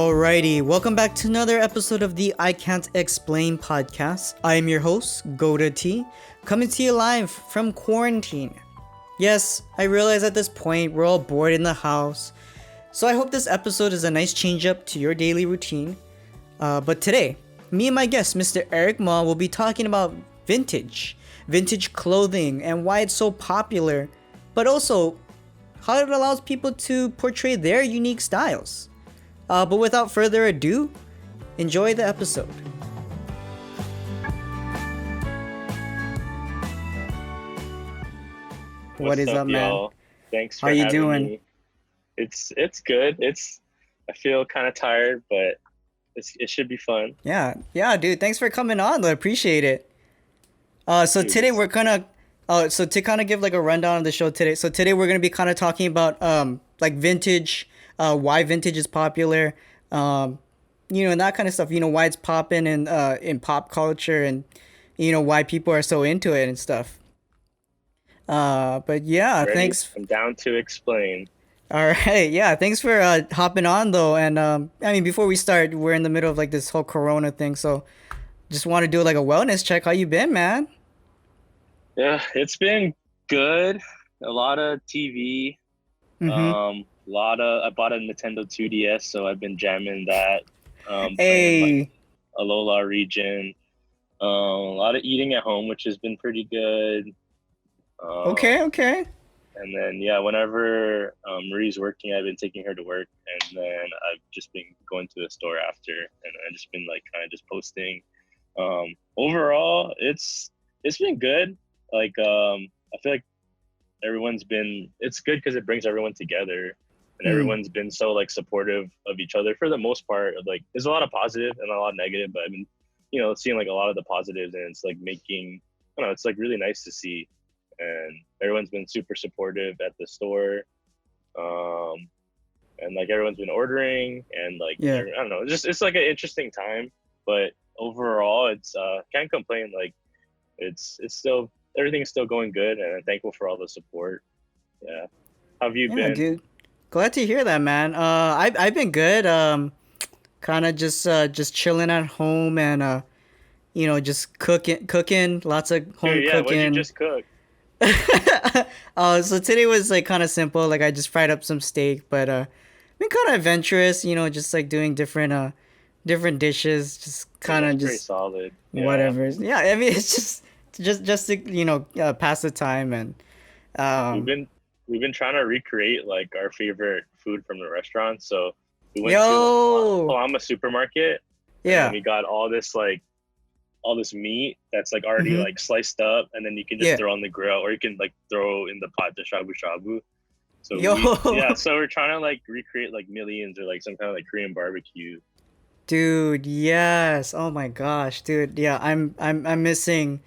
Alrighty, welcome back to another episode of the I Can't Explain podcast. I am your host, Goda T, coming to you live from quarantine. Yes, I realize at this point we're all bored in the house, so I hope this episode is a nice change up to your daily routine. But today, me and my guest, Mr. Arik Ma, will be talking about vintage clothing, and why it's so popular, but also how it allows people to portray their unique styles. But without further ado, enjoy the episode. What is up, man? Y'all? Thanks for How you having doing? me. It's good. I feel kind of tired, but it should be fun. Yeah, dude. Thanks for coming on. I appreciate it. So Dude, today we're gonna, so to kind of give like a rundown of the show today. So today we're gonna be kind of talking about like vintage, why vintage is popular, and that kind of stuff. Why it's popping in pop culture, and why people are so into it and stuff. But yeah, ready? thanks. I'm down to explain. All right, yeah, thanks for hopping on though. And I mean, before we start, we're in the middle of like this whole Corona thing, so just want to do like a wellness check. How you been, man? Yeah, it's been good. A lot of TV. Mm-hmm. I bought a Nintendo 2DS, so I've been jamming that. Playing like Hey. Alola region. A lot of eating at home, which has been pretty good. Okay. Um, Okay. And then yeah, whenever Marie's working, I've been taking her to work, and then I've just been going to the store after, and I've just been like kind of just posting. Overall, it's been good. Like I feel like it's good because it brings everyone together, and Hmm. everyone's been so like supportive of each other for the most part. Like there's a lot of positive and a lot of negative, but I've been seeing like a lot of the positives, and it's like making I don't know, it's like really nice to see, and everyone's been super supportive at the store. um and like everyone's been ordering, and like Yeah. I don't know, it's like an interesting time. But overall, it's can't complain. Like it's still everything's still going good, and I'm thankful for all the support. Yeah. How have you Yeah, been? dude. Glad to hear that, man. I've been good. Kind of just chilling at home, and just cooking, lots of home Dude, yeah, what'd you cooking. just cook? So today was like kind of simple. Like I just fried up some steak, but been kind of adventurous. Just like doing different dishes, just Yeah, kind that's of pretty just solid. Yeah. whatever. Yeah, I mean it's just to pass the time. And we've um been we've been trying to recreate like our favorite food from the restaurant. So we went to like yo Palama supermarket, and then yeah. we got all this meat that's like already Mm-hmm. like sliced up, and then you can just Yeah. throw on the grill, or you can like throw in the pot to shabu shabu. So Yo. so we're trying to like recreate like millions, or like some kind of like Korean barbecue. Dude, yes. Oh my gosh, dude. Yeah, I'm missing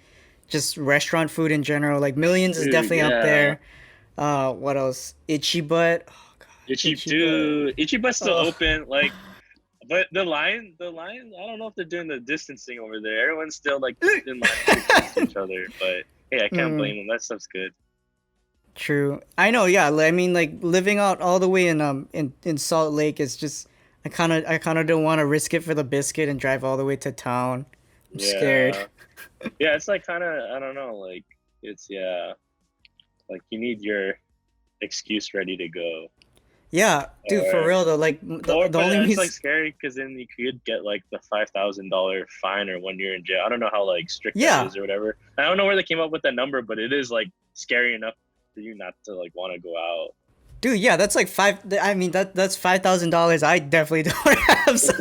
just restaurant food in general. Like Millions is Dude, definitely up yeah. there. What else? Itchy Butt. Oh god, Itchy Butt. Ichiban's still Oh. open, like, but the line, I don't know if they're doing the distancing over there. Everyone's still like in line pretty close to each other, but hey, I can't Hmm. blame them. That stuff's good. True. I know. Yeah. I mean, like living out all the way in Salt Lake is just. I kind of don't want to risk it for the biscuit and drive all the way to town. I'm scared. Yeah, yeah, it's like kind of, I don't know, like it's yeah, like you need your excuse ready to go, Yeah, dude. For or real though. Like the but only it's like reason. scary because then you could get like the $5,000 fine or 1 year in jail. I don't know how like strict that Yeah. is or whatever. I don't know where they came up with that number, but it is like scary enough for you not to like want to go out. Dude, yeah, that's like five. I mean, that's $5,000. I definitely don't have, so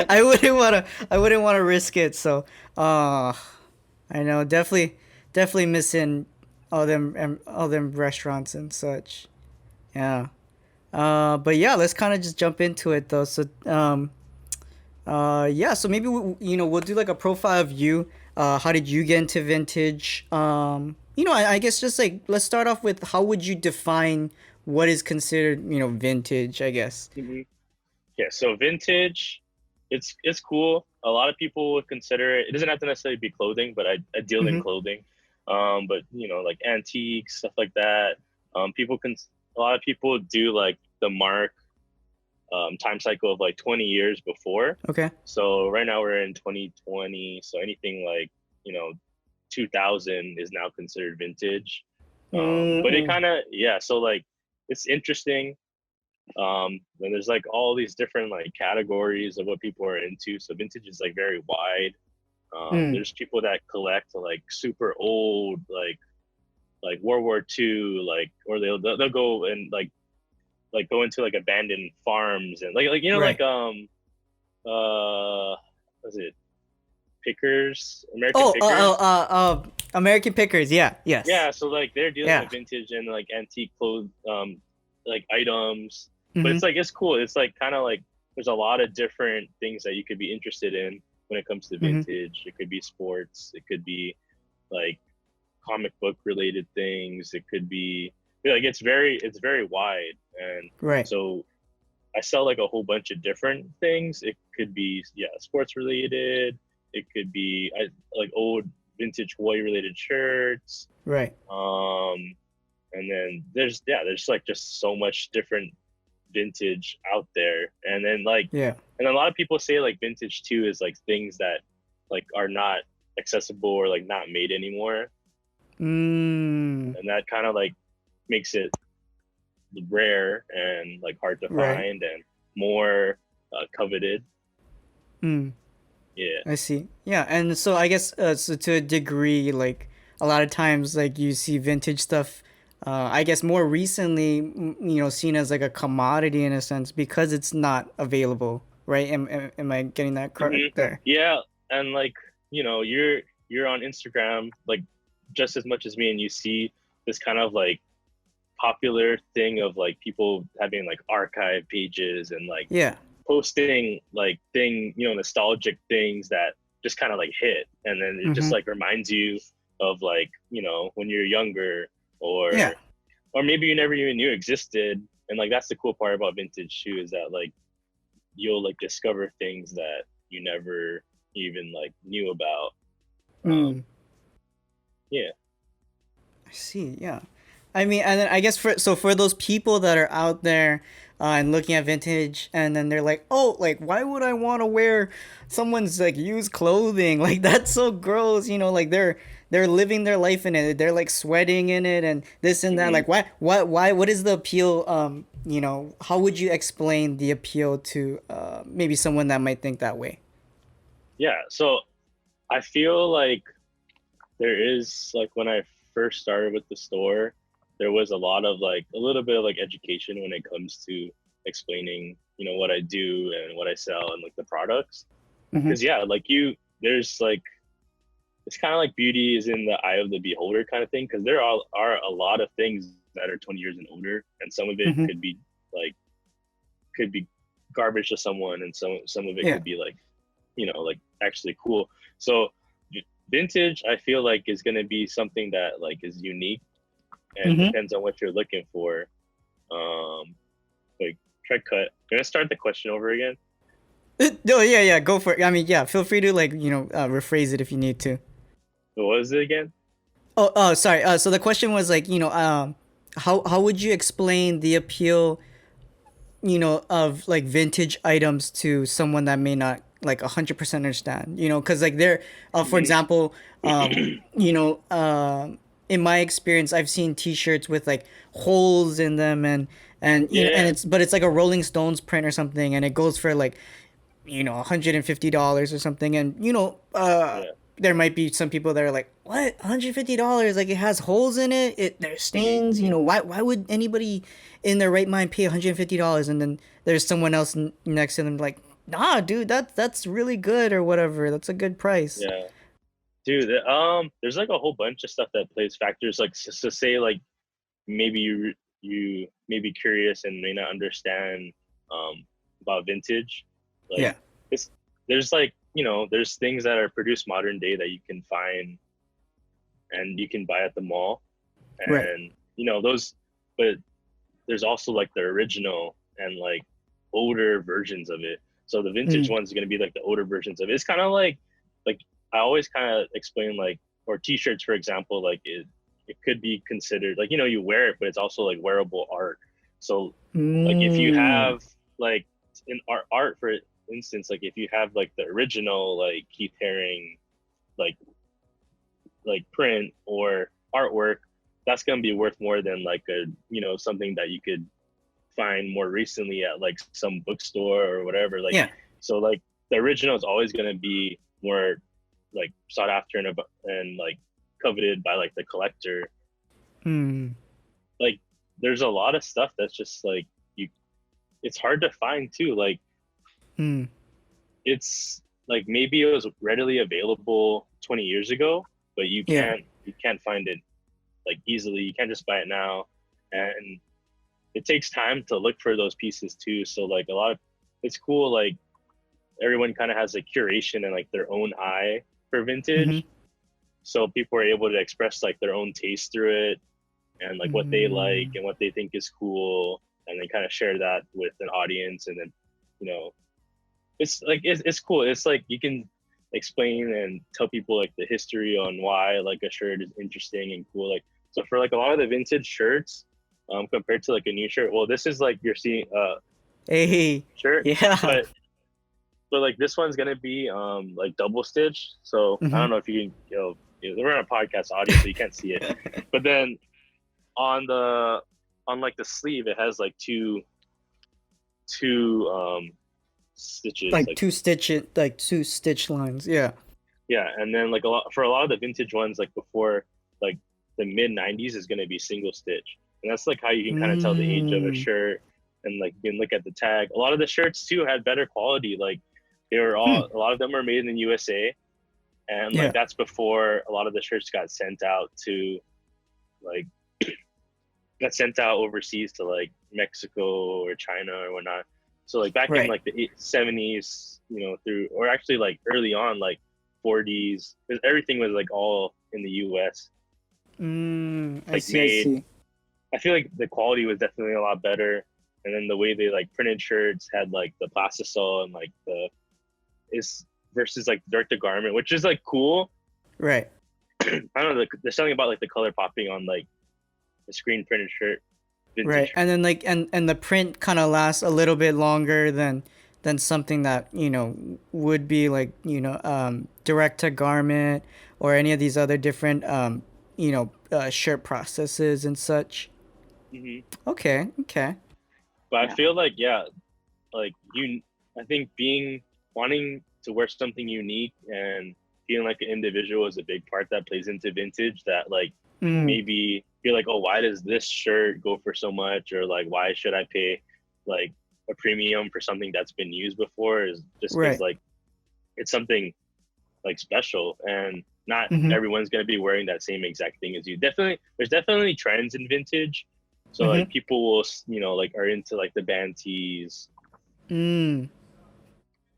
I wouldn't wanna. I wouldn't wanna risk it. So, uh, I know, definitely missing all them restaurants and such. Yeah. But yeah, let's kind of just jump into it though. So, yeah. So maybe we'll do like a profile of you. How did you get into vintage? I guess just like let's start off with how would you define what is considered vintage? I guess. Hmm. Yeah, so vintage, it's cool. A lot of people would consider it. It doesn't have to necessarily be clothing, but I deal in Mm-hmm. clothing. But like antiques, stuff like that. People can A lot of people do like the mark. time cycle of like 20 years before. Okay. So right now we're in 2020. So anything like, 2000 is now considered vintage. But it Mm, kind of, yeah. So like, it's interesting. And there's like all these different like categories of what people are into. So vintage is like very wide. mm, There's people that collect like super old, like World War II, like, or they'll go and like go into like abandoned farms and like right. was it Pickers, American Oh, Pickers? American Pickers. Yeah. Yes. Yeah, so like they're dealing Yeah. with vintage and like antique clothes, like items. But Mm-hmm. it's cool. It's like kind of like there's a lot of different things that you could be interested in when it comes to Mm-hmm. vintage. It could be sports. It could be like comic book related things. It could be, like, it's very wide. And Right. so I sell like a whole bunch of different things. It could be, yeah, sports related. It could be like old vintage Hawaii related shirts. Right. Um, and then there's like just so much different vintage out there. And then like, Yeah. and a lot of people say like vintage too is like things that like are not accessible or like not made anymore. Mm, And that kind of like makes it rare and like hard to right. find and more coveted. Mm, Yeah. I see. Yeah, and so I guess so to a degree, like a lot of times, like you see vintage stuff. I guess more recently, seen as like a commodity in a sense because it's not available, right? Am I getting that Hmm. correct there? Yeah, and like, you're on Instagram like just as much as me, and you see this kind of like popular thing of like people having like archive pages and like Yeah. posting like nostalgic things that just kind of like hit, and then it just Mm-hmm. like reminds you of like, when you're younger, or Yeah. maybe you never even knew existed. And like that's the cool part about vintage too, is that like you'll like discover things that you never even like knew about. um Mm. yeah. I see. Yeah. I mean, and then I guess for those people that are out there and looking at vintage, and then they're like, oh, like why would I want to wear someone's like used clothing? Like that's so gross. Like they're living their life in it. They're like sweating in it and this and that. Hmm. Like what is the appeal? How would you explain the appeal to maybe someone that might think that way? Yeah, so I feel like there is like, when I first started with the store, there was a lot of like a little bit of like education when it comes to explaining, what I do and what I sell and like the products. Mm-hmm. Because yeah, like there's like, it's kind of like beauty is in the eye of the beholder kind of thing. Because there are a lot of things that are 20 years and older, and some of it Mm-hmm. like could be garbage to someone, and some of it Yeah. could be like, like actually cool. So vintage, I feel like, is going to be something that like is unique and Mm-hmm. depends on what you're looking for. Like, try cut. Can I start the question over again? No, yeah, yeah, go for it. I mean, yeah, feel free to like rephrase it if you need to. What was it again? Oh, sorry. So the question was like, how would you explain the appeal, of like vintage items to someone that may not like 100% understand, because like they're, for Hmm. example, in my experience, I've seen T-shirts with like holes in them and and Yeah, it's like a Rolling Stones print or something, and it goes for like $150 or something, and yeah. there might be some people that are like, what, $150, like it has holes in it, there's Hmm. stains, why would anybody in their right mind pay $150? And then there's someone else next to them like, nah, dude, that's really good or whatever, that's a good price. Yeah, dude. There's like a whole bunch of stuff that plays factors. Like, so say like maybe you may be curious and may not understand about vintage. Like, Yeah. it's there's like, there's things that are produced modern day that you can find and you can buy at the mall, Right. and those. But there's also like the original and like older versions of it. So the vintage Mm. ones are going to be like the older versions of it. It's kind of like I always kind of explain, like, or t-shirts for example, like it could be considered like, you wear it, but it's also like wearable art. So like if you Mm. have like in art for instance, like if you have like the original like Keith Haring like print or artwork, that's gonna be worth more than like a something that you could find more recently at like some bookstore or whatever. Like Yeah. so like the original is always gonna be more like sought after and like coveted by like the collector. Mm. Like there's a lot of stuff that's just like it's hard to find too. Like Mm. it's like maybe it was readily available 20 years ago, but Yeah. you can't find it like easily. You can't just buy it now, and it takes time to look for those pieces too. So like it's cool. Like everyone kind of has a curation and like their own eye for Mm-hmm. vintage, so people are able to express like their own taste through it and like what they like Mm. and what they think is cool, and then kind of share that with an audience, and then you know it's like it's cool. It's like you can explain and tell people like the history on why like a shirt is interesting and cool. Like so for like a lot of the vintage shirts, compared to like a new shirt, well, this is like you're seeing Hey. shirt, Yeah. but like this one's gonna be like double stitched. So I Mm-hmm. don't know if you can we're on a podcast audio, so you can't see it. But then on like the sleeve, it has like two stitches, Like like two stitch lines. Yeah. yeah, and then like a lot of the vintage ones, like before like the mid '90s, is gonna be single stitch, and that's like how you can kind of tell the age of a Mm. shirt, and like you can look at the tag. A lot of the shirts too had better quality. Like they were Hmm. a lot of them were made in the USA, and like Yeah. that's before a lot of the shirts got sent out to like got sent out overseas to like Mexico or China or whatnot. So like back in Right. like the '70s, through or actually like early on like '40s, everything was like all in the U.S. I like see. I made. see. I feel like the quality was definitely a lot better, and then the way they like printed shirts had like the plastisol and like the is versus like direct to garment, which is like cool. Right. I don't know. There's something about like the color popping on like the screen printed shirt, Right. vintage. And then like and the print kind of lasts a little bit longer than something that, would be like, direct to garment or any of these other different shirt processes and such. Hmm. Okay. Okay. But I Yeah. feel like yeah, like I think wanting to wear something unique and feeling like an individual is a big part that plays into vintage. That like Mm. maybe feel like, oh, why does this shirt go for so much, or like why should I pay like a premium for something that's been used before, is just because Right. like it's something like special, and not Mm-hmm. everyone's going to be wearing that same exact thing as you. Definitely there's definitely trends in vintage, so like Mm-hmm. people will like are into like the band tees Mm.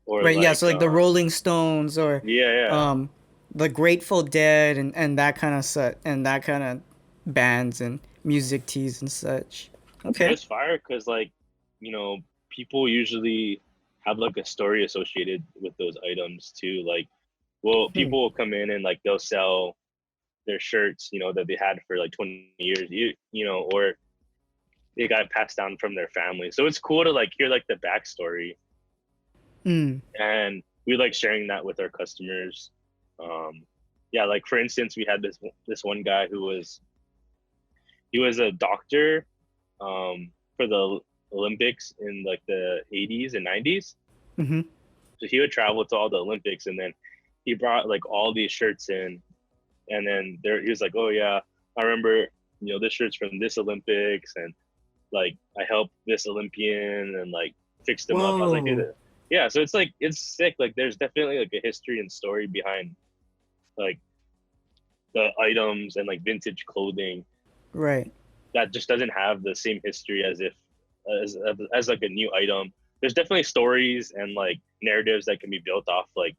or Right. Yeah. like So like the Rolling Stones or yeah, yeah. um the Grateful Dead and that kind of set and that kind of bands and music teas and such. But Okay. it's fire because like people usually have like a story associated with those items too. Like well, Hmm. people will come in and like they'll sell their shirts that they had for like 20 years, or they got passed down from their family. So it's cool to like hear like the backstory, Mm. and we like sharing that with our customers. um yeah, like for instance, we had this one guy who was he was a doctor for the Olympics in like the 80s and 90s. Mm-hmm. So he would travel to all the Olympics, and then he brought like all these shirts in, and then he was like, oh yeah, I remember this shirt's from this Olympics, and like I helped this Olympian and like fixed him up. I was like, Whoa. dude, yeah. So it's like it's sick. Like there's definitely like a history and story behind like the items and like vintage clothing Right. that just doesn't have the same history as if as like a new item. There's definitely stories and like narratives that can be built off like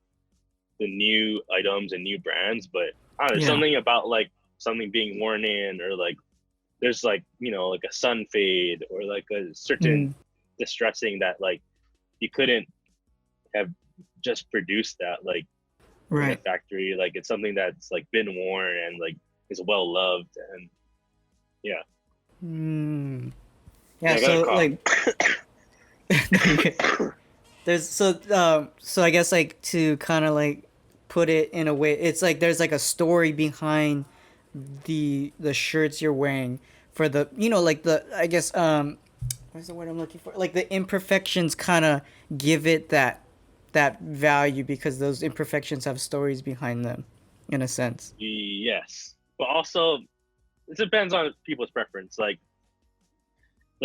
the new items and new brands, but I don't know, there's Yeah. something about like something being worn in, or like there's like like a sun fade or like a certain Mm. distressing that like you couldn't have just produced that like in a Right. factory. Like it's something that's like been worn and like is well loved, and yeah. Mm. Yeah, Yeah. I got a So cough. like, no, you're good. there's so I guess like to kind of like put it in a way, it's like there's like a story behind the shirts you're wearing for the, like the, I guess, what's the word I'm looking for, like the imperfections kind of give it that value because those imperfections have stories behind them in a sense. Yes, but also it depends on people's preference. Like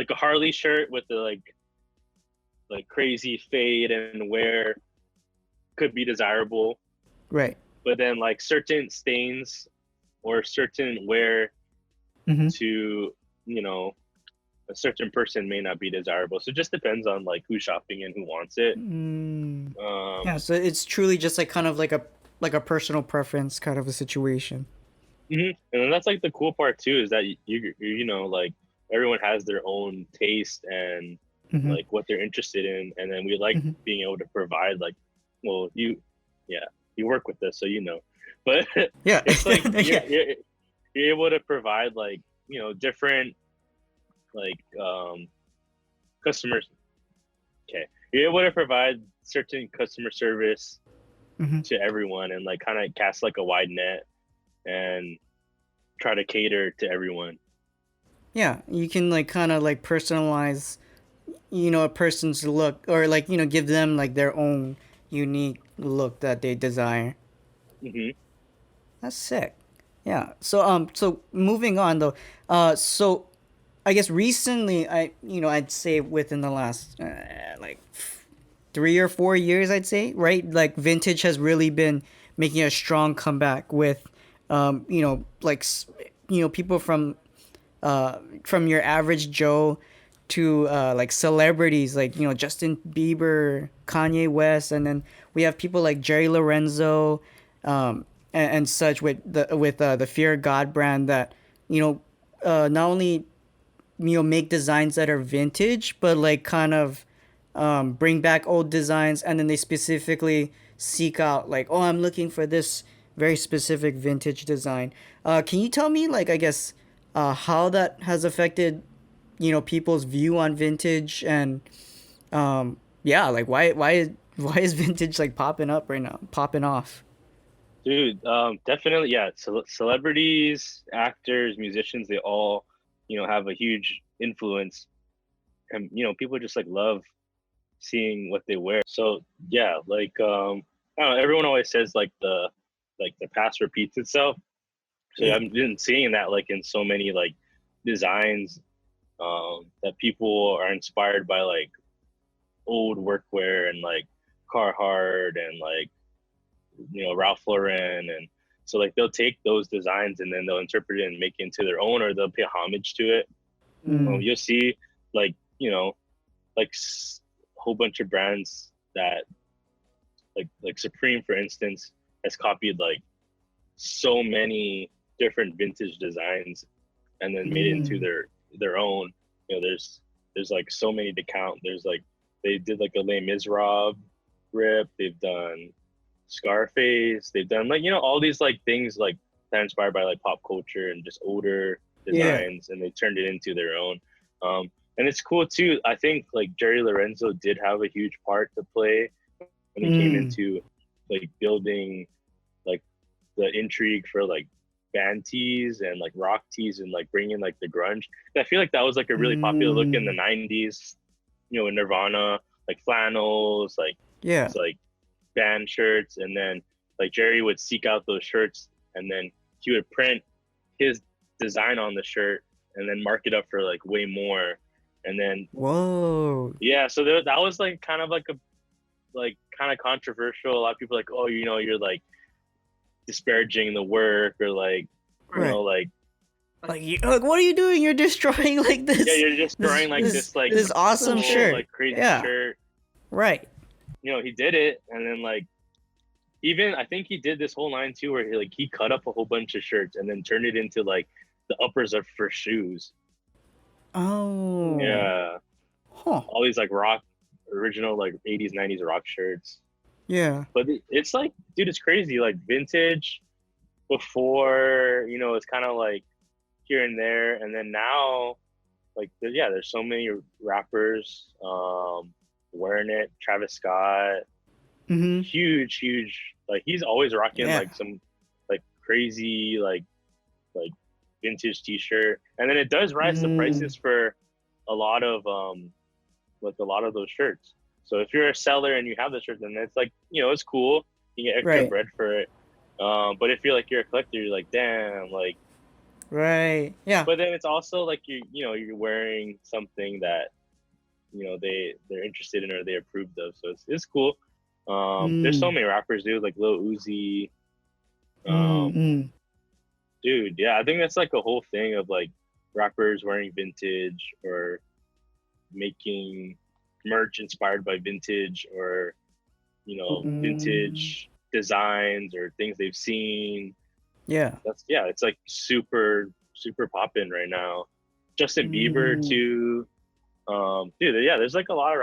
a Harley shirt with the like crazy fade and wear could be desirable, Right. but then like certain stains or certain wear Mm-hmm. to, you know, a certain person may not be desirable. So it just depends on like who's shopping and who wants it. Yeah, so it's truly just like kind of like a personal preference kind of a situation. And then that's like the cool part too, is that you know, like everyone has their own taste and Mm-hmm. like what they're interested in, and then we like Mm-hmm. being able to provide like, well, yeah, you work with this, so you know, but Yeah. it's like Yeah. you're able to provide like, you know, different like customers. Okay, you're able to provide certain customer service Mm-hmm. to everyone and like kind of cast like a wide net and try to cater to everyone. Yeah, you can like kind of like personalize, a person's look, or like, give them like their own unique look that they desire. Hmm. That's sick. Yeah. So moving on though. So I guess recently, I'd say within the last like 3 or 4 years, I'd say, right? Like vintage has really been making a strong comeback with, like, people from your average Joe to like celebrities like, Justin Bieber, Kanye West, and then we have people like Jerry Lorenzo, and such with the Fear of God brand that, not only, make designs that are vintage but like kind of bring back old designs, and then they specifically seek out like, oh, I'm looking for this very specific vintage design. Can you tell me, like, I guess, how that has affected, people's view on vintage, and yeah, like why is vintage like popping up right now, popping off? Dude, definitely, yeah. Celebrities, actors, musicians, they all, you know, have a huge influence, and you know, people just like love seeing what they wear. So yeah, like I don't know, everyone always says like the past repeats itself. So Yeah. I've been seeing that like in so many like designs, that people are inspired by like old workwear and like Carhartt and like, you know, Ralph Lauren, and so like they'll take those designs and then they'll interpret it and make it into their own, or they'll pay homage to it. Mm. You'll see like, you know, like whole bunch of brands that like Supreme, for instance, has copied like so many different vintage designs and then made it into Mm. their own. You know, there's like so many to count. There's like they did like a Les Miserables rip. They've done Scarface. They've done like, you know, all these like things like that are inspired by like pop culture and just older Yeah. designs, and they turned it into their own. And it's cool too. I think like Jerry Lorenzo did have a huge part to play when it came Mm. into like building like the intrigue for like band tees and like rock tees and like bringing like the grunge. I feel like that was like a really popular look in the Mm. 90s, you know, in Nirvana, like flannels, like Yeah. it's like band shirts, and then like Jerry would seek out those shirts and then he would print his design on the shirt and then mark it up for like way more. And then Whoa. yeah, so that was like kind of like a like kind of controversial. A lot of people are like, oh, you know, you're like disparaging the work, or like, you Right. know, Like, like, what are you doing? You're destroying like yeah, this, you're just throwing like this like this awesome cool shirt. like crazy Yeah. shirt. Right. You know, he did it, and then like even I think he did this whole line too, where he cut up a whole bunch of shirts and then turned it into like the uppers of for shoes. Oh. Yeah, Huh. all these like rock original like 80s 90s rock shirts. Yeah. But it's like, dude, it's crazy. Like vintage before, you know, it's kind of like here and there, and then now, like, yeah, there's so many rappers, wearing it. Travis Scott, Mm-hmm. huge. Like he's always rocking Yeah. like some like crazy like vintage T-shirt, and then it does rise the Mm. prices for a lot of like a lot of those shirts. So if you're a seller and you have the shirt, then it's like it's cool. You get extra Right. bread for it. But if you're a collector, you're like, damn, like. Right. Yeah. But then it's also like you're wearing something that they're interested in or they approved of, so it's cool. There's so Mm. many rappers, dude, like Lil Uzi. Mm. Um, Mm. dude, yeah, I think that's like a whole thing of like rappers wearing vintage or making merch inspired by vintage or Mm. vintage designs or things they've seen. Yeah. That's yeah, it's like super popping right now. Justin Bieber Mm. too. Dude, yeah, there's like a lot of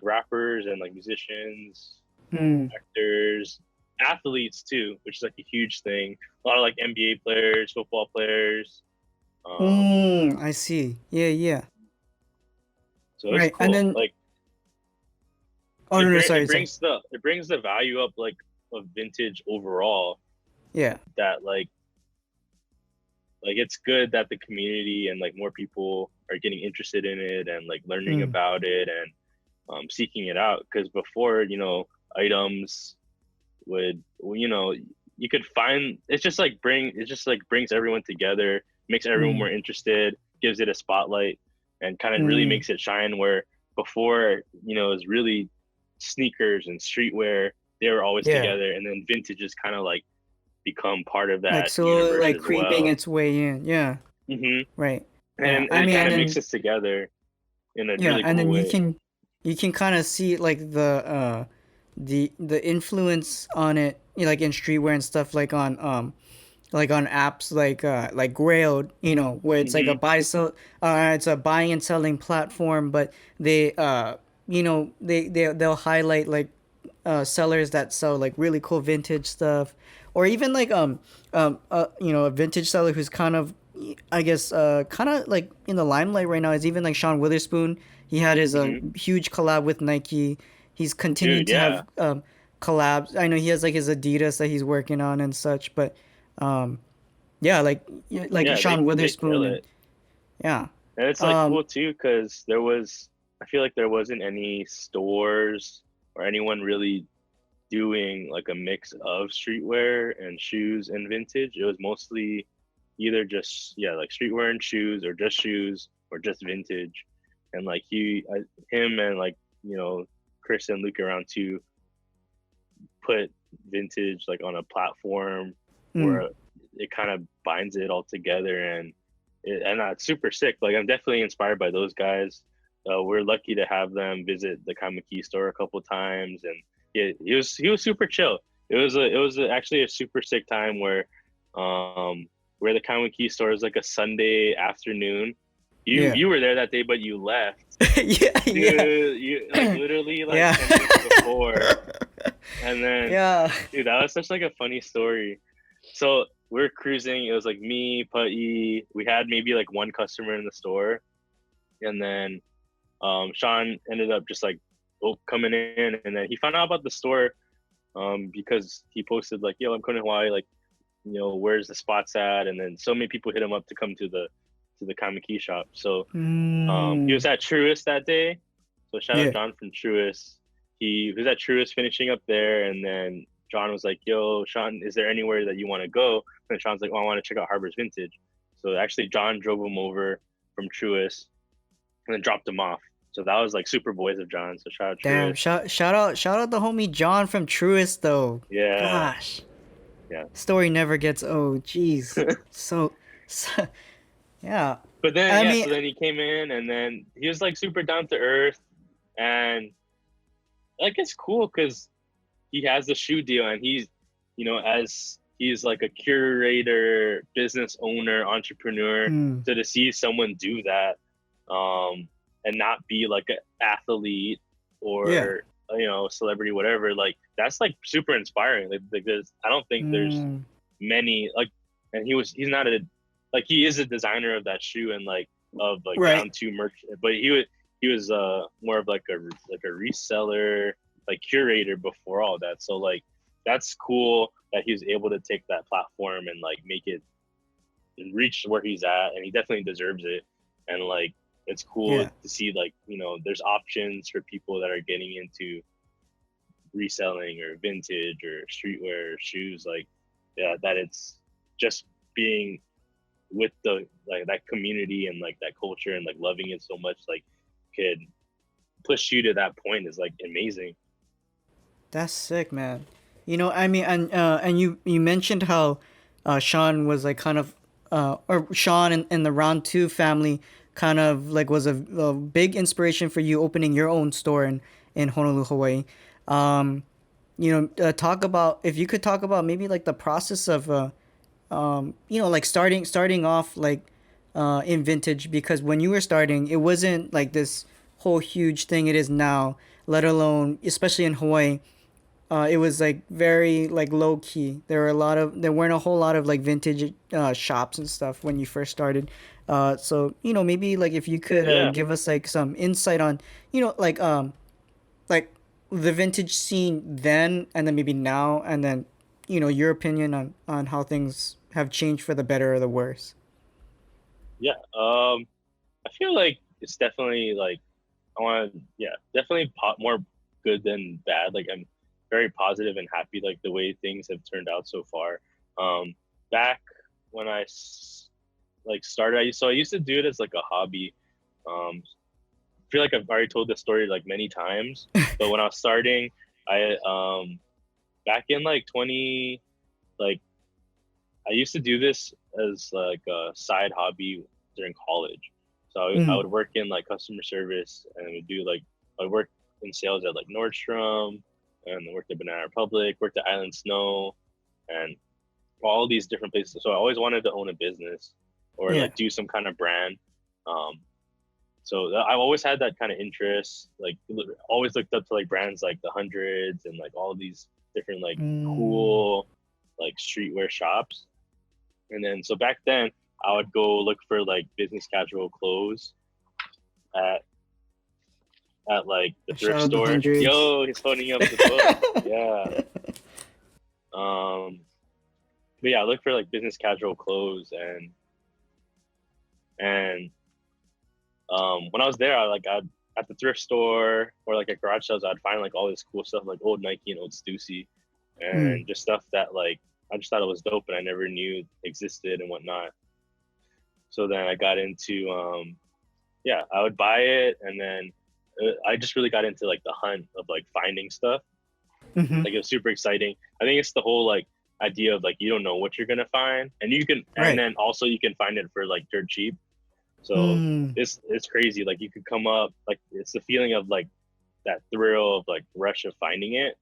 rappers and like musicians, Mm. actors, athletes too, which is like a huge thing. A lot of like NBA players, football players. Um, Mm. I see. Yeah. Yeah. so it's Right. And cool. then. Like Oh no, no, sorry, sorry. it brings the value up like of vintage overall. Yeah. That like it's good that the community and like more people are getting interested in it and like learning Mm. about it and seeking it out. Because before, items would you could find it just like brings everyone together, makes everyone Mm. more interested, gives it a spotlight, and kind of really Mm. makes it shine. Where before, it was really sneakers and streetwear, they were always Yeah. together, and then vintage is kind of like become part of Like that slowly, universe like as creeping well. its way in. Yeah. hmm Right. Yeah. and I it mean, kind and of then mixes together in a yeah, really and cool then you way. can kind of see like the influence on it, like in streetwear and stuff, like on apps like Grailed, where it's like hmm it's a buying and selling platform, but they they'll highlight like sellers that sell like really cool vintage stuff, or even like a vintage seller who's kind of, I guess, kind of like in the limelight right now is even like Sean Witherspoon. He had his hmm huge collab with Nike. He's continuing Dude, to yeah, have collabs. I know he has like his Adidas that he's working on and such, but um, yeah, like yeah, Sean they kill Witherspoon and it. yeah, And it's like um, cool too because I feel like there wasn't any stores or anyone really doing like a mix of streetwear and shoes and vintage. It was mostly either just, yeah, like streetwear and shoes or just shoes or just vintage. And like him and like, Chris and Luke around to put vintage like on a platform mm, where it kind of binds it all together and that's super sick. Like I'm definitely inspired by those guys. We're lucky to have them visit the Kamaki store a couple times, and yeah, he was super chill. Actually a super sick time where the Kamaki store is like a Sunday afternoon. You yeah, you were there that day, but you left, yeah, yeah, dude. You like literally like yeah, 10 minutes before, and then yeah, dude, that was such like a funny story. So we're cruising. It was like me, Putty. We had maybe like one customer in the store, and then Sean ended up just like coming in, and then he found out about the store because he posted like, "Yo, I'm coming to Hawaii. Like, where's the spots at?" And then so many people hit him up to come to the Kamiki shop. So he mm, was at Truist that day. So shout out yeah, John from Truist. He was at Truist finishing up there, and then John was like, "Yo, Sean, is there anywhere that you want to go?" And Sean's like, "Oh, I want to check out Harbor's Vintage." So actually, John drove him over from Truist and then dropped him off. So that was like super boys of John. So shout out damn, Truist. shout out the homie John from Truist though. Yeah, Gosh, yeah. story never gets old. Jeez, so yeah. But then I yeah, mean, so then he came in and then he was like super down to earth and like it's cool because he has the shoe deal and he's as he's like a curator, business owner, entrepreneur. mm, So to see someone do that and not be like an athlete yeah, or celebrity, whatever, like that's like super inspiring. Like there's I don't think there's mm, many like and he's not a like he is a designer of that shoe and like of like right, down to merch, but he was more of like a reseller, like curator before all that. So like that's cool that he was able to take that platform and like make it and reach where he's at, and he definitely deserves it. And like it's cool Yeah. to see like there's options for people that are getting into reselling or vintage or streetwear or shoes. Like yeah, that it's just being with the like that community and like that culture and like loving it so much like could push you to that point is like amazing. That's sick, man. I mean, and you mentioned how Sean was like kind of or Sean and the Round Two family kind of like was a big inspiration for you opening your own store in Honolulu, Hawaii. Um, talk about if you could talk about maybe like the process of like starting off like in vintage, because when you were starting it wasn't like this whole huge thing it is now, let alone especially in Hawaii. It was like very like low key. There weren't a whole lot of like vintage shops and stuff when you first started. So maybe like if you could Yeah, give us like some insight on like the vintage scene then and then maybe now, and then your opinion on how things have changed for the better or the worse. yeah. I feel like it's definitely like I want to, yeah, definitely more good than bad. Like I'm very positive and happy like the way things have turned out so far. Back when like started, I used to do it as like a hobby. I feel like I've already told this story like many times, but when I was starting, I back in like 20 like I used to do this as like a side hobby during college. So I Mm, would work in like customer service and would do like I would work in sales at like Nordstrom and worked at Banana Republic, worked at Island Snow, and all these different places. So I always wanted to own a business or yeah. like do some kind of brand. Um, so I've always had that kind of interest. Like always looked up to like brands like the Hundreds and like all these different like Mm, cool like streetwear shops. And then so back then I would go look for like business casual clothes at like the thrift shout out the store. hundreds. Yo, he's phoning up the book. Yeah. Um but yeah, I look for like business casual clothes and when I was there I'd at the thrift store or like at garage sales I'd find like all this cool stuff like old Nike and old Stussy Mm, and just stuff that like I just thought it was dope and I never knew existed and whatnot. So then I got into yeah, I would buy it, and then I just really got into like the hunt of like finding stuff. mm-hmm. Like it was super exciting. I think it's the whole like idea of like you don't know what you're gonna find, and and Right. then also you can find it for like dirt cheap. So Mm, it's crazy. Like you could come up like it's the feeling of like that thrill of like rush of finding it.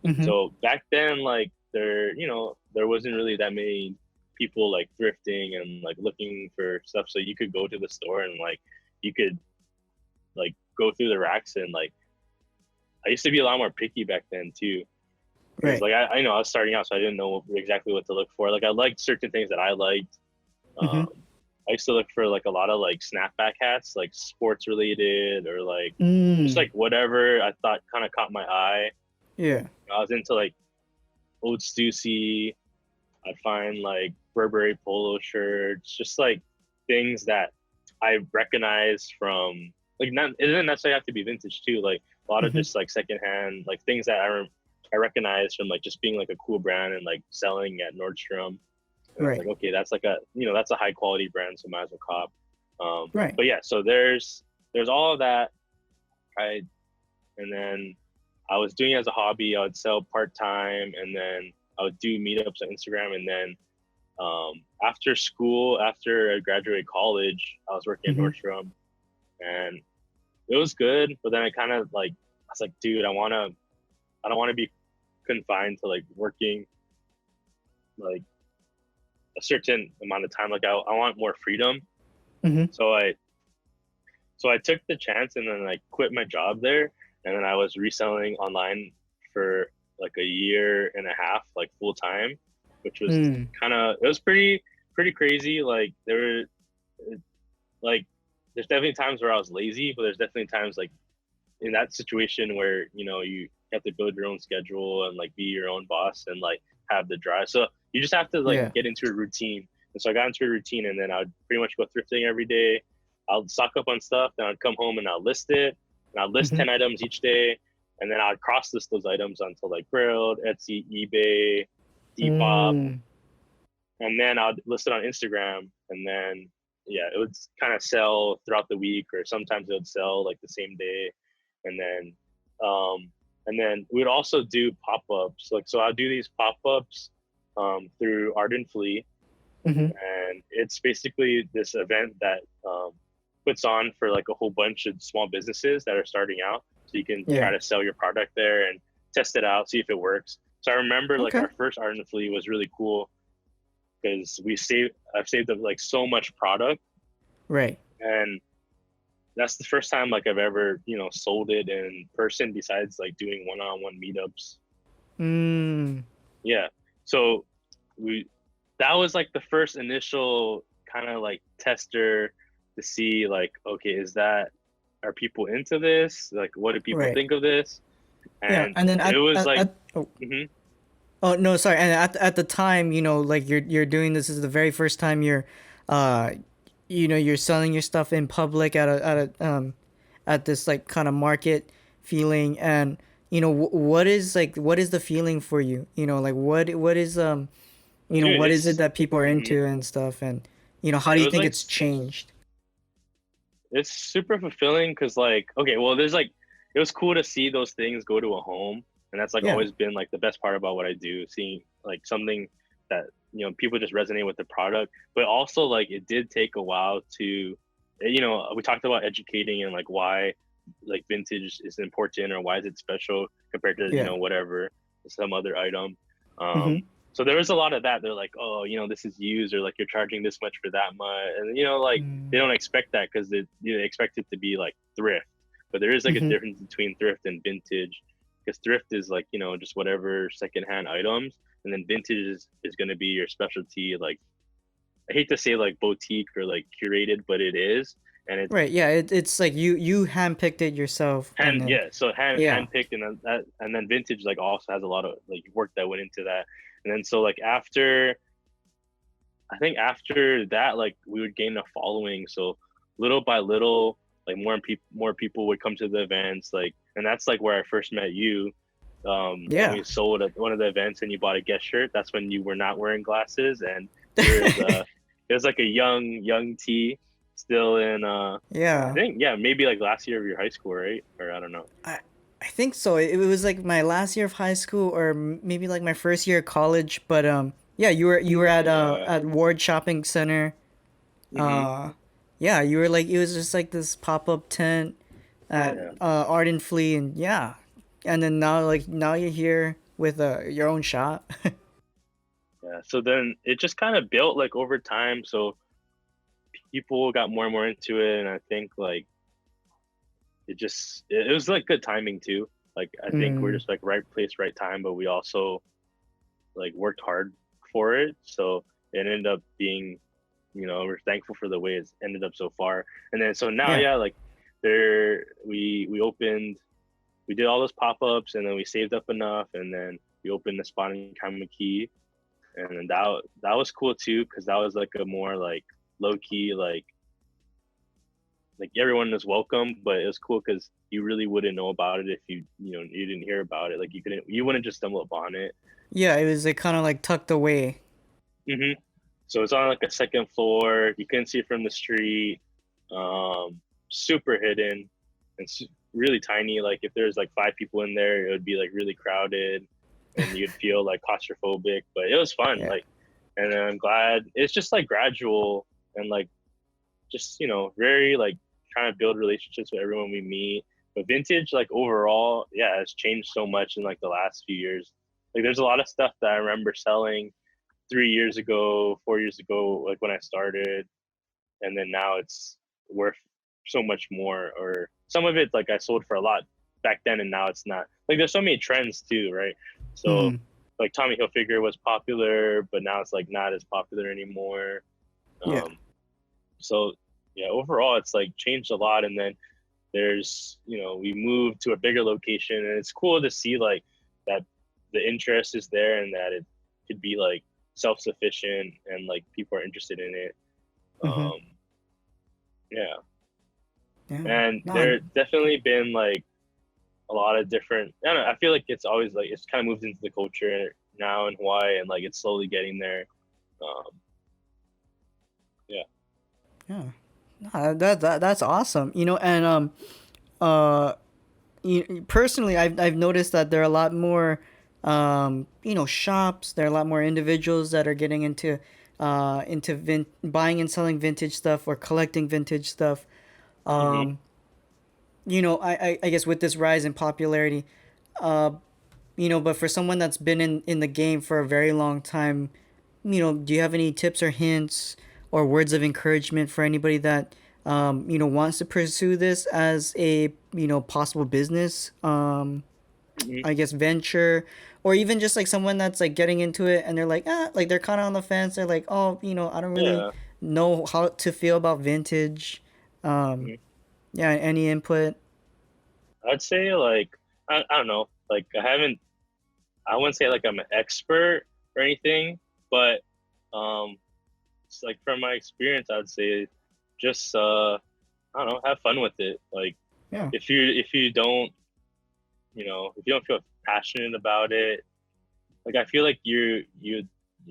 mm-hmm. So back then, like there wasn't really that many people like thrifting and like looking for stuff. So you could go to the store and like you could like go through the racks and like I used to be a lot more picky back then too. Because Right. like I know I was starting out, so I didn't know exactly what to look for. Like I liked certain things that I liked. Mm-hmm. I used to look for like a lot of like snapback hats, like sports related or like just Mm, like whatever I thought kind of caught my eye. yeah. I was into like old Stussy. I'd find like Burberry polo shirts, just like things that I recognize from like not it doesn't necessarily have to be vintage too. Like a lot of Mm-hmm. just like secondhand, like things that I recognize from like just being like a cool brand and like selling at Nordstrom. And I was Right. like, okay, that's like a that's a high quality brand, so might as well cop. Right. But yeah, so there's all of that. I and then I was doing it as a hobby. I would sell part time, and then I would do meetups on Instagram, and then after school, after I graduated college, I was working at Mm-hmm. Nordstrom, and it was good. But then I kind of like, I was like, dude, I don't want to be confined to like working like a certain amount of time. Like I want more freedom. Mm-hmm. So I took the chance and then I quit my job there, and then I was reselling online for like a year and a half, like full time, which was Mm, kind of it was pretty crazy. Like there were like there's definitely times where I was lazy, but there's definitely times like in that situation where you have to build your own schedule and like be your own boss and like have the drive. So you just have to Yeah. like get into a routine. And so I got into a routine, and then I'd pretty much go thrifting every day. I'll stock up on stuff, then I'd come home and I'll list it, and I'll list Hmm. 10 items each day, and then I'd cross list those items onto like Grilled, Etsy, eBay, Depop, Mm. and then I'd list it on Instagram, and then yeah, it would kind of sell throughout the week, or sometimes it would sell like the same day, and then um, we would also do pop ups. Like so, I'll do these pop ups through Art and Flea, Hmm. and it's basically this event that puts on for like a whole bunch of small businesses that are starting out. So you can try Yeah. to sell your product there and test it out, see if it works. So I remember like Okay. our first Art and Flea was really cool because I've saved up like so much product, Right. and that's the first time like I've ever sold it in person besides like doing one-on-one meetups. Mm. Yeah, so we that was like the first initial kind of like tester to see like, okay, are people into this, like what do people Right. think of this? Yeah. And And then it was like oh, mhm, oh no, sorry. And at the time, like you're doing this is the very first time uh, you're selling your stuff in public at this like kind of market feeling. And what is the feeling for you? Like what is dude, what is it it's that people are mhm. into and stuff? And how do It you was think like it's changed? it's super fulfilling because like, okay, well, there's like it was cool to see those things go to a home, and that's like Yeah. always been like the best part about what I do, seeing like something that people just resonate with the product. But also like it did take a while to we talked about educating and like why like vintage is important, or why is it special compared to Yeah. whatever some other item. um Mm-hmm. so there was a lot of that. They're like, oh, this is used, or like you're charging this much for that much, and like they Mm-hmm. don't expect that because they expect it to be like thrift. But there is like a Mm-hmm. difference between thrift and vintage, because thrift is like just whatever secondhand items, and then vintage is going to be your specialty. Like I hate to say like boutique or like curated, but it is, and it's Right. Yeah. It's like you handpicked it yourself, and then so yeah. hand picked, and then vintage like also has a lot of like work that went into that. And then so like after I think after that, like we would gain a following. So little by little, like more people would come to the events. Like, and that's like where I first met you. When Yeah. we sold at one of the events, and you bought a guest shirt. That's when you were not wearing glasses, and there is it was like a young T still in I Yeah. think yeah, maybe like last year of your high school, right? Or I don't know. I I think so. It was like my last year of high school, or maybe like my first year of college. But yeah, you were Yeah. at Ward Shopping Center. Hmm. Uh, yeah, you were like it was just like this pop up tent at Yeah. Art and Flea, and yeah, and then now you're here with your own shop. Yeah. So then it just kind of built like over time. So people got more and more into it, and I think like it was like good timing too. Like I think we're Mm, just like right place, right time, but we also like worked hard for it. So it ended up being, we're thankful for the way it's ended up so far. And then so now, yeah. yeah, like we opened, we did all those pop ups, and then we saved up enough, and then we opened the spot in Kamaki, and then that was cool too, because that was like a more like low key like everyone was welcome, but it was cool because you really wouldn't know about it if you didn't hear about it. Like you wouldn't just stumble upon it. Yeah, it was like kind of like tucked away. Hmm. So it's on like a second floor. You couldn't see it from the street. Super hidden and really tiny. Like if there's like 5 people in there, it would be like really crowded, and you'd feel like claustrophobic. But it was fun. Yeah. Like, and I'm glad it's just like gradual, and like just very like trying to build relationships with everyone we meet. But vintage, like overall, yeah, has changed so much in like the last few years. Like there's a lot of stuff that I remember selling 3 years ago, 4 years ago, like when I started, and then now it's worth so much more. Or some of it, like I sold for a lot back then, and now it's not. Like there's so many trends too, right? So Mm, like Tommy Hilfiger was popular, but now it's like not as popular anymore. yeah. Um, so yeah, overall it's like changed a lot. And then there's, we moved to a bigger location, and it's cool to see like that the interest is there and that it could be like self-sufficient and like people are interested in it. Mm-hmm. Um, yeah. Yeah. And No. there definitely been like a lot of different, I don't know, I feel like it's always like it's kind of moved into the culture now in Hawaii, and like it's slowly getting there. Um, yeah. Yeah. No, that's awesome. And uh, personally, I've noticed that there are a lot more, shops. There are a lot more individuals that are getting buying and selling vintage stuff or collecting vintage stuff. Hmm. Um, I guess with this rise in popularity, uh, but for someone that's been in the game for a very long time, do you have any tips or hints or words of encouragement for anybody that wants to pursue this as a possible business, Hmm. I guess venture, or even just like someone that's like getting into it and they're like like they're kind of on the fence. They're like, oh, I don't really Yeah. know how to feel about vintage. Um, Hmm. yeah, any input? I'd say like, I don't know, like I wouldn't say like I'm an expert or anything, but um, it's like from my experience, I'd say just I don't know, have fun with it. Like Yeah. if you don't, if you don't feel passionate about it, like I feel like you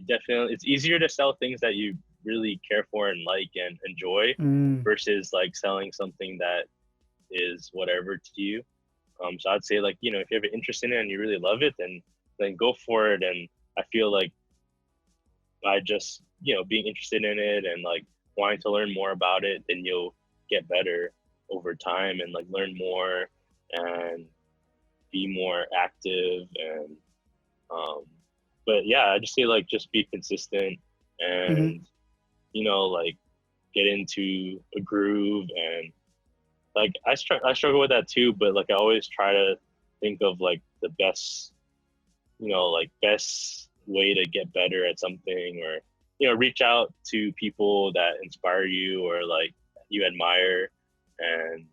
definitely, it's easier to sell things that you really care for and like and enjoy Mm, versus like selling something that is whatever to you. So I'd say like, if you have an interest in it and you really love it, then go for it. And I feel like by just, being interested in it and like wanting to learn more about it, then you'll get better over time and like learn more and be more active. And um but yeah, I just say like just be consistent mm-hmm. and like get into a groove. And like I struggle with that too, but like I always try to think of like the best, like best way to get better at something, or reach out to people that inspire you or like you admire. And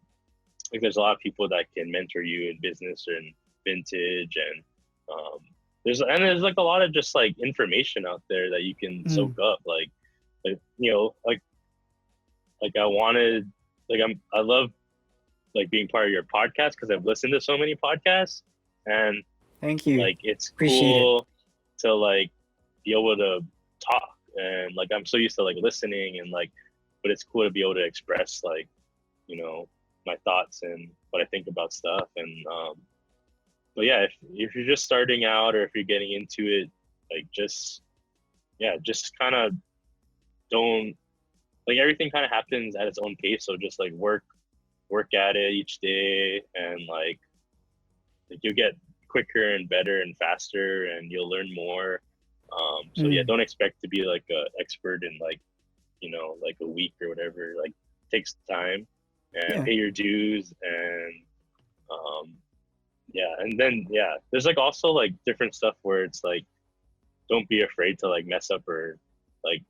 like there's a lot of people that can mentor you in business and vintage. And um there's like a lot of just like information out there that you can soak Mm, up, like like I wanted, like I love like being part of your podcast because I've listened to so many podcasts. And thank you. like it's Appreciate it. cool to like be able to talk, and like I'm so used to like listening and like, but it's cool to be able to express like, you know my thoughts and what I think about stuff. And but yeah, if you're just starting out or if you're getting into it, like just, yeah, just kind of don't, like everything kind of happens at its own pace, so just like work at it each day. And like you'll get quicker and better and faster and you'll learn more. So yeah, Mm, don't expect to be like a expert in like, like a week or whatever. Like takes time, and yeah. pay your dues. And um yeah, and then yeah, there's like also like different stuff where it's like don't be afraid to like mess up, or like,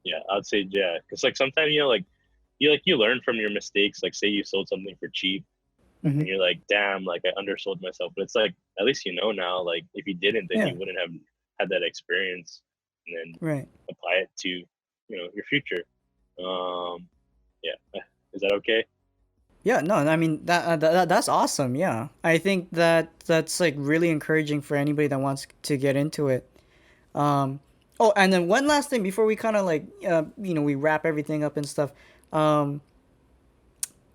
yeah, I'd say yeah, because like sometimes you learn from your mistakes. Like say you sold something for cheap Hmm. and you're like, damn, like I undersold myself. But it's like at least now. Like if you didn't, then Yeah. you wouldn't have had that experience, and then Right. apply it to your future. Um, yeah, is that okay? Yeah, no, I mean that's awesome. Yeah, I think that's like really encouraging for anybody that wants to get into it. Um, oh, and then one last thing before we kind of like we wrap everything up and stuff. Um,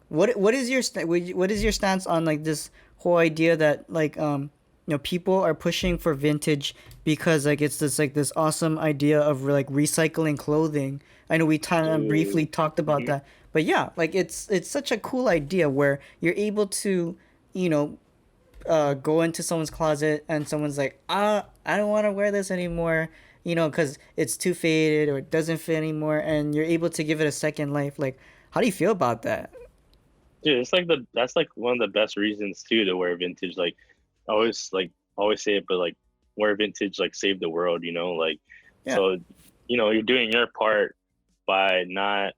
what is your stance on like this whole idea that like people are pushing for vintage because like it's this awesome idea of like recycling clothing. I know we kind of briefly Ooh. talked about Hmm. that, but yeah, like it's such a cool idea where you're able to you know go into someone's closet and someone's like, I don't want to wear this anymore, because it's too faded or it doesn't fit anymore, and you're able to give it a second life. Like, how do you feel about that? Dude, it's like that's like one of the best reasons too to wear vintage. I always say it, but like wear vintage, like save the world. Like Yeah. so, you're doing your part by not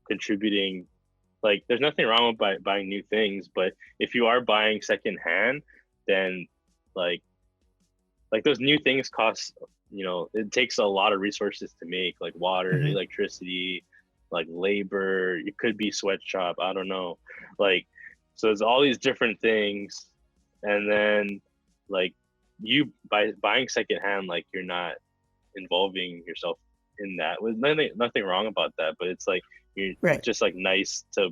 contributing. Like, there's nothing wrong with buying new things, but if you are buying secondhand, then like those new things cost, it takes a lot of resources to make, like water, Mm-hmm. electricity, like labor. It could be sweatshop, I don't know. Like, so it's all these different things, and then like you by buying secondhand, like you're not involving yourself in that. With nothing wrong about that, but it's like Right. just like nice to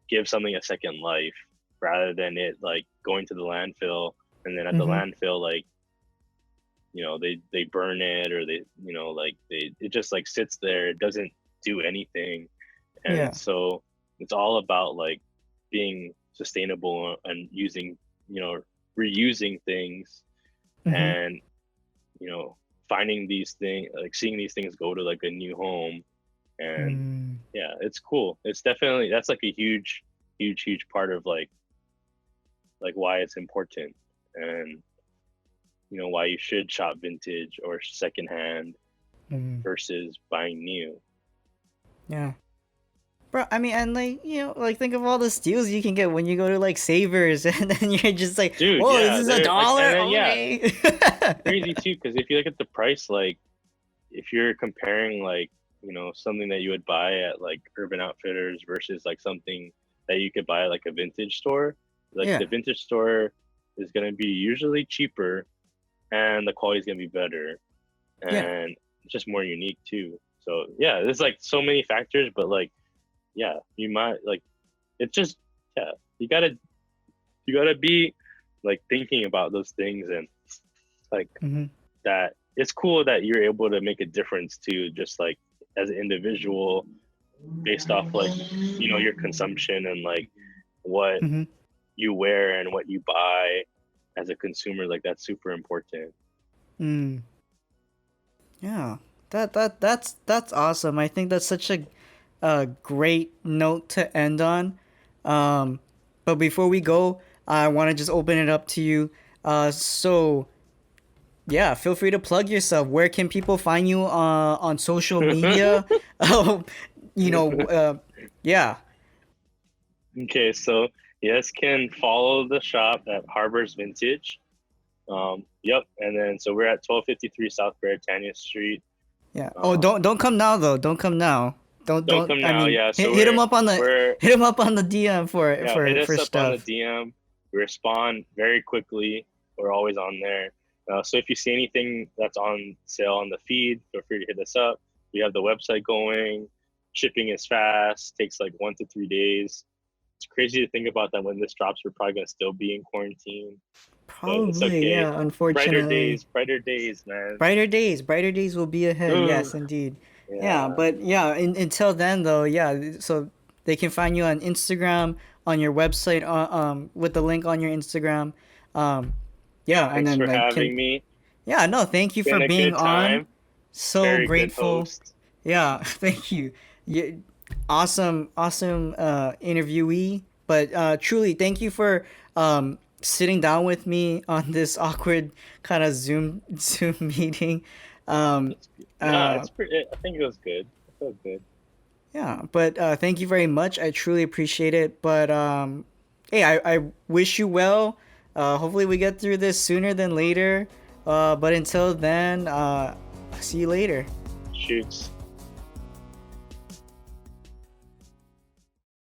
give something a second life rather than it like going to the landfill, and then at the Mm-hmm. landfill, like, they burn it, or they, like it just like sits there, it doesn't do anything. And Yeah. so it's all about like being sustainable and using, reusing things, Mm-hmm. and, finding these things, like seeing these things go to like a new home. And Mm. yeah, it's cool. It's definitely, that's like a huge, huge, huge part of like why it's important, and why you should shop vintage or secondhand Mm. versus buying new. Yeah. Bro, I mean, and like, like think of all the steals you can get when you go to like Savers, and then you're just like, Dude, whoa, this yeah, is a they're like, and dollar? then yeah, Okay. crazy too, because if you look at the price, like if you're comparing like, something that you would buy at like Urban Outfitters versus like something that you could buy at like a vintage store, like Yeah. the vintage store is going to be usually cheaper, and the quality is going to be better, Yeah. and it's just more unique too. So yeah, there's like so many factors, but like, yeah, you might like, it's just, yeah, you gotta be like thinking about those things, and like Mm-hmm. that. It's cool that you're able to make a difference too, just like as an individual, based off like, your consumption, and like what Mm-hmm. you wear and what you buy as a consumer. Like, that's super important. Mm. Yeah. That's awesome. I think that's such a great note to end on. Um, but before we go, I want to just open it up to you. So yeah, feel free to plug yourself. Where can people find you on social media? Um, yeah. Okay, so yes, can follow the shop at Harbor's Vintage. Yep, and then so we're at 1253 South Beretania Street. Yeah. Oh, Um, don't come now though. Don't come now. don't Don't. come I now, mean, yeah. So hit him up on the we're DM for yeah, hit for us up on the stuff. DM. We respond very quickly. We're always on there. So if you see anything that's on sale on the feed, feel free to hit us up. We have the website going. Shipping is fast. Takes like 1 to 3 days. It's crazy to think about that when this drops, we're probably gonna still be in quarantine, but it's Probably, okay. yeah. Unfortunately, Brighter days, man. brighter days will be ahead. Yes, indeed. Yeah, Yeah, but yeah. Until then, though, yeah. So they can find you on Instagram, on your website, with the link on your Instagram. Um, yeah, and thanks then for like having me. yeah, no, thank you for Been a being good on. time. So Very good grateful. host. Yeah, thank you. You awesome interviewee. But truly, thank you for sitting down with me on this awkward kind of Zoom meeting. Um, Nah, uh, it's pretty. I think it was good. It felt good. yeah, but thank you very much. I truly appreciate it. But hey, I wish you well. Hopefully, we get through this sooner than later. But until then, see you later. Shoots.